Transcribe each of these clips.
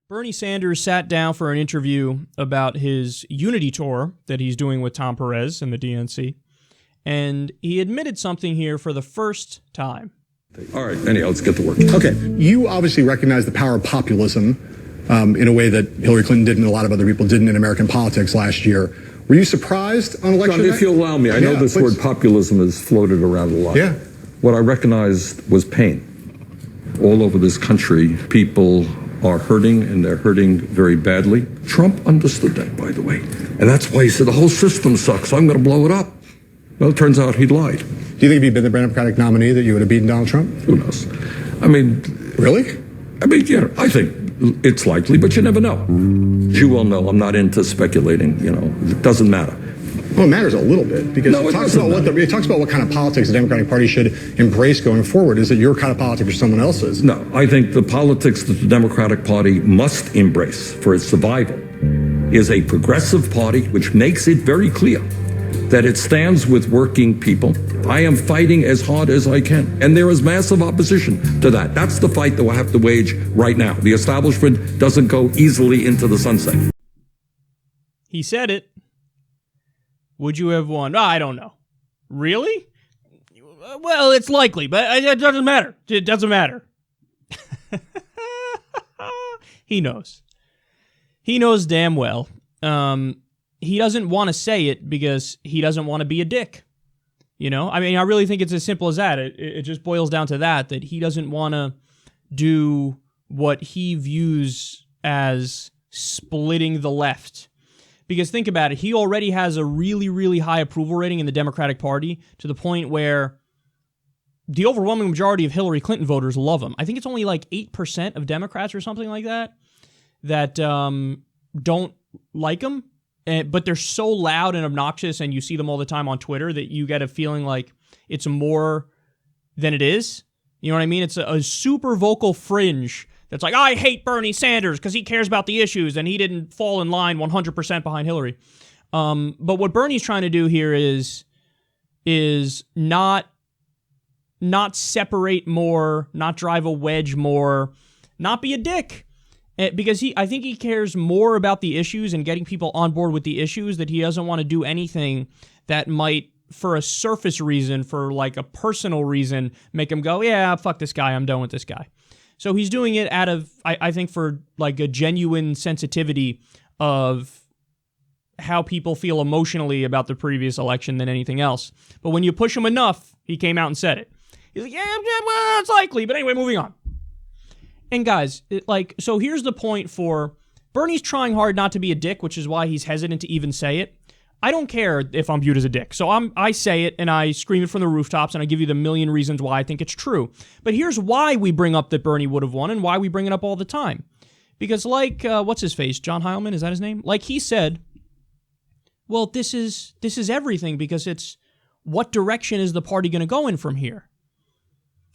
Bernie Sanders sat down for an interview about his Unity tour that he's doing with Tom Perez and the DNC, and he admitted something here for the first time. All right, anyhow, let's get to work. Okay, you obviously recognize the power of populism in a way that Hillary Clinton did and a lot of other people didn't in American politics last year. Were you surprised on election John, day? if you allow me, I know this word populism is floated around a lot. Yeah. What I recognized was pain. All over this country, people are hurting, and they're hurting very badly. Trump understood that, by the way. And that's why he said the whole system sucks, so I'm going to blow it up. Well, it turns out he lied. Do you think if you'd been the Democratic nominee that you would have beaten Donald Trump? Who knows? I mean... Really? I mean, yeah, I think it's likely, but you never know. As you well know, I'm not into speculating, it doesn't matter. Well, it matters a little bit because it talks about what kind of politics the Democratic Party should embrace going forward. Is it your kind of politics or someone else's? No, I think the politics that the Democratic Party must embrace for its survival is a progressive party which makes it very clear that it stands with working people. I am fighting as hard as I can, and there is massive opposition to that. That's the fight that we'll have to wage right now. The establishment doesn't go easily into the sunset. He said it. Would you have won? I don't know. Really? Well, it's likely, but it doesn't matter. It doesn't matter. He knows. He knows damn well. He doesn't want to say it because he doesn't want to be a dick. I mean, I really think it's as simple as that. It just boils down to that he doesn't want to do what he views as splitting the left. Because think about it, he already has a really, really high approval rating in the Democratic Party to the point where the overwhelming majority of Hillary Clinton voters love him. I think it's only like 8% of Democrats or something like that don't like him. But they're so loud and obnoxious, and you see them all the time on Twitter, that you get a feeling like it's more than it is. You know what I mean? It's a super vocal fringe that's like, I hate Bernie Sanders because he cares about the issues and he didn't fall in line 100% behind Hillary. But what Bernie's trying to do here is not separate more, not drive a wedge more, not be a dick. Because I think he cares more about the issues and getting people on board with the issues, that he doesn't want to do anything that might, for a surface reason, for like a personal reason, make him go, yeah, fuck this guy, I'm done with this guy. So he's doing it out of, I think, for like a genuine sensitivity of how people feel emotionally about the previous election than anything else. But when you push him enough, he came out and said it. He's like, yeah, well, it's likely. But anyway, moving on. And guys, so here's the point for Bernie's trying hard not to be a dick, which is why he's hesitant to even say it. I don't care if I'm viewed as a dick. So I say it and I scream it from the rooftops and I give you the million reasons why I think it's true. But here's why we bring up that Bernie would have won and why we bring it up all the time. Because what's his face? John Heilman, is that his name? Like he said, well, this is everything because it's what direction is the party going to go in from here?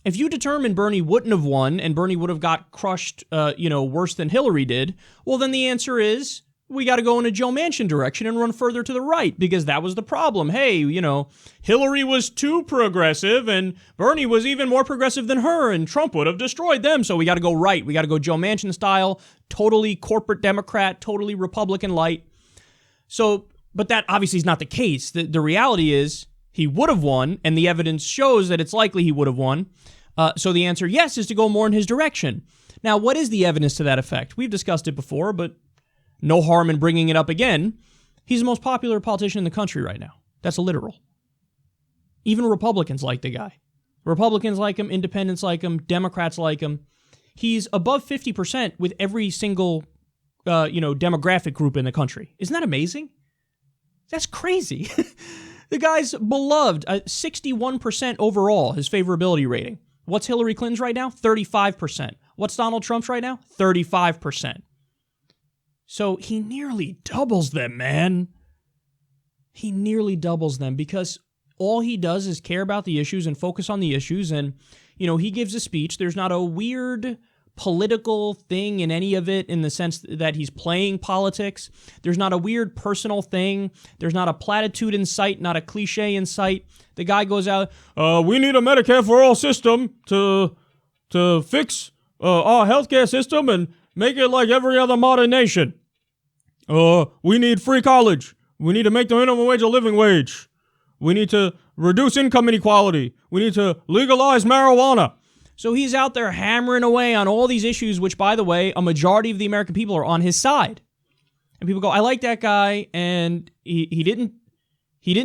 If you determine Bernie wouldn't have won and Bernie would have got crushed, worse than Hillary did, well, then the answer is we got to go in a Joe Manchin direction and run further to the right because that was the problem. Hey, Hillary was too progressive and Bernie was even more progressive than her and Trump would have destroyed them. So we got to go right. We got to go Joe Manchin style, totally corporate Democrat, totally Republican light. So, but that obviously is not the case. The reality is he would have won and the evidence shows that it's likely he would have won. So the answer, yes, is to go more in his direction. Now, what is the evidence to that effect? We've discussed it before, but no harm in bringing it up again. He's the most popular politician in the country right now. That's literal. Even Republicans like the guy. Republicans like him, independents like him, Democrats like him. He's above 50% with every single, demographic group in the country. Isn't that amazing? That's crazy. The guy's beloved, 61% overall, his favorability rating. What's Hillary Clinton's right now? 35%. What's Donald Trump's right now? 35%. So he nearly doubles them, man. He nearly doubles them because all he does is care about the issues and focus on the issues. And, he gives a speech. There's not a weird political thing in any of it in the sense that he's playing politics. There's not a weird personal thing. There's not a platitude in sight, not a cliche in sight. The guy goes out, we need a Medicare for all system to fix our healthcare system, and Make it like every other modern nation. We need free college. We need to make the minimum wage a living wage. We need to reduce income inequality. We need to legalize marijuana. So he's out there hammering away on all these issues, which, by the way, a majority of the American people are on his side. And people go, I like that guy, and he didn't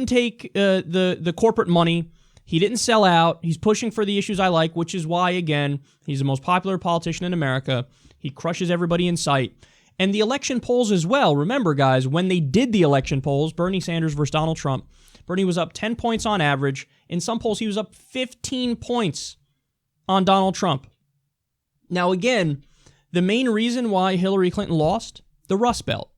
take the corporate money. He didn't sell out. He's pushing for the issues I like, which is why, again, he's the most popular politician in America. He crushes everybody in sight. And the election polls as well. Remember, guys, when they did the election polls, Bernie Sanders versus Donald Trump, Bernie was up 10 points on average. In some polls, he was up 15 points on Donald Trump. Now, again, the main reason why Hillary Clinton lost, the Rust Belt,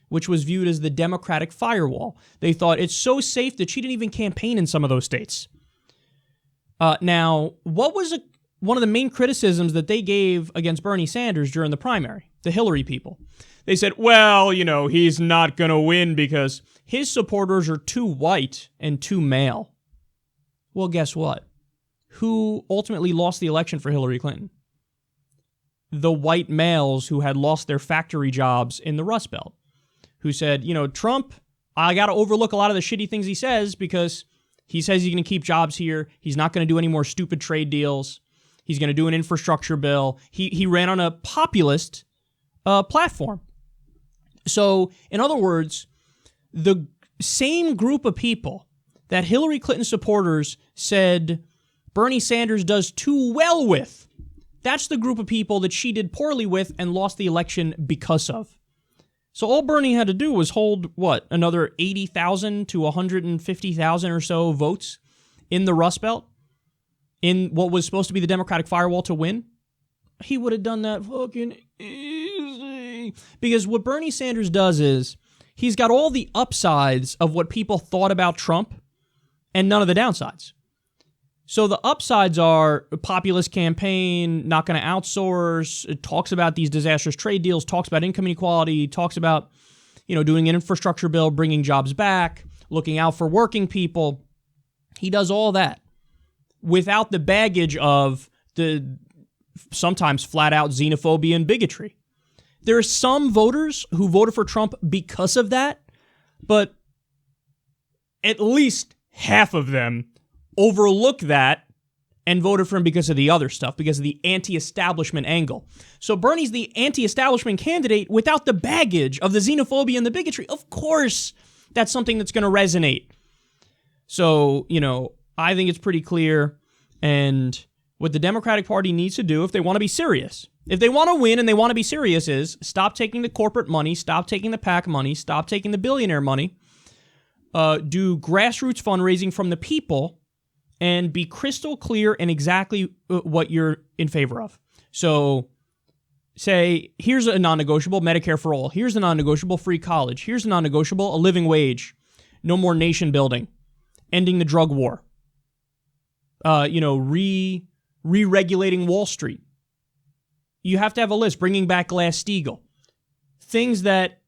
which was viewed as the Democratic firewall. They thought it's so safe that she didn't even campaign in some of those states. Now, what was one of the main criticisms that they gave against Bernie Sanders during the primary, the Hillary people? They said, well, he's not going to win because his supporters are too white and too male. Well, guess what? Who ultimately lost the election for Hillary Clinton? The white males who had lost their factory jobs in the Rust Belt, who said, Trump, I got to overlook a lot of the shitty things he says because he says he's going to keep jobs here. He's not going to do any more stupid trade deals. He's going to do an infrastructure bill. He ran on a populist platform. So, in other words, the same group of people that Hillary Clinton supporters said Bernie Sanders does too well with, that's the group of people that she did poorly with and lost the election because of. So all Bernie had to do was hold, another 80,000 to 150,000 or so votes in the Rust Belt, in what was supposed to be the Democratic firewall to win. He would have done that fucking easy. Because what Bernie Sanders does is, he's got all the upsides of what people thought about Trump and none of the downsides. So the upsides are a populist campaign, not going to outsource, it talks about these disastrous trade deals, talks about income inequality, talks about, doing an infrastructure bill, bringing jobs back, looking out for working people. He does all that without the baggage of the sometimes flat out xenophobia and bigotry. There are some voters who voted for Trump because of that, but at least half of them overlook that and voted for him because of the other stuff, because of the anti-establishment angle. So Bernie's the anti-establishment candidate without the baggage of the xenophobia and the bigotry. Of course, that's something that's going to resonate. So, I think it's pretty clear. And what the Democratic Party needs to do if they want to be serious, if they want to win and they want to be serious, is stop taking the corporate money, stop taking the PAC money, stop taking the billionaire money, do grassroots fundraising from the people, and be crystal clear in exactly what you're in favor of. So say, here's a non-negotiable, Medicare for all. Here's a non-negotiable, free college. Here's a non-negotiable, a living wage. No more nation building. Ending the drug war. Re-regulating Wall Street. You have to have a list. Bringing back Glass-Steagall. Things that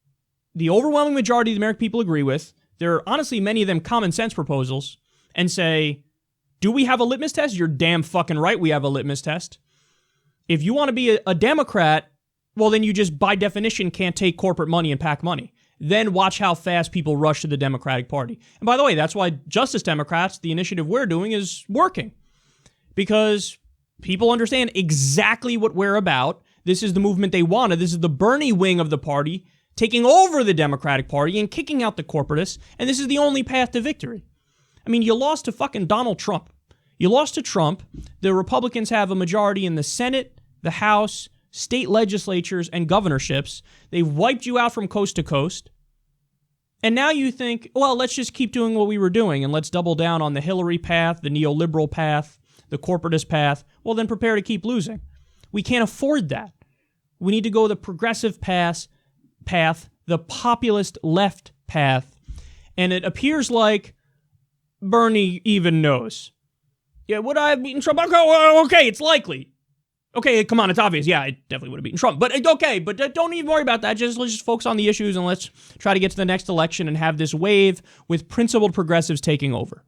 the overwhelming majority of the American people agree with. There are honestly many of them common sense proposals. And say, do we have a litmus test? You're damn fucking right we have a litmus test. If you want to be a Democrat, well, then you just, by definition, can't take corporate money and PAC money. Then watch how fast people rush to the Democratic Party. And by the way, that's why Justice Democrats, the initiative we're doing, is working. Because people understand exactly what we're about. This is the movement they wanted. This is the Bernie wing of the party taking over the Democratic Party and kicking out the corporatists. And this is the only path to victory. I mean, you lost to fucking Donald Trump. You lost to Trump. The Republicans have a majority in the Senate, the House, state legislatures, and governorships. They've wiped you out from coast to coast. And now you think, well, let's just keep doing what we were doing and let's double down on the Hillary path, the neoliberal path, the corporatist path. Well, then prepare to keep losing. We can't afford that. We need to go the progressive path, the populist left path. And it appears like Bernie even knows. Yeah, would I have beaten Trump? Okay, it's likely. Okay, come on, it's obvious. Yeah, I definitely would have beaten Trump. But okay, but don't even worry about that. Let's just focus on the issues and let's try to get to the next election and have this wave with principled progressives taking over.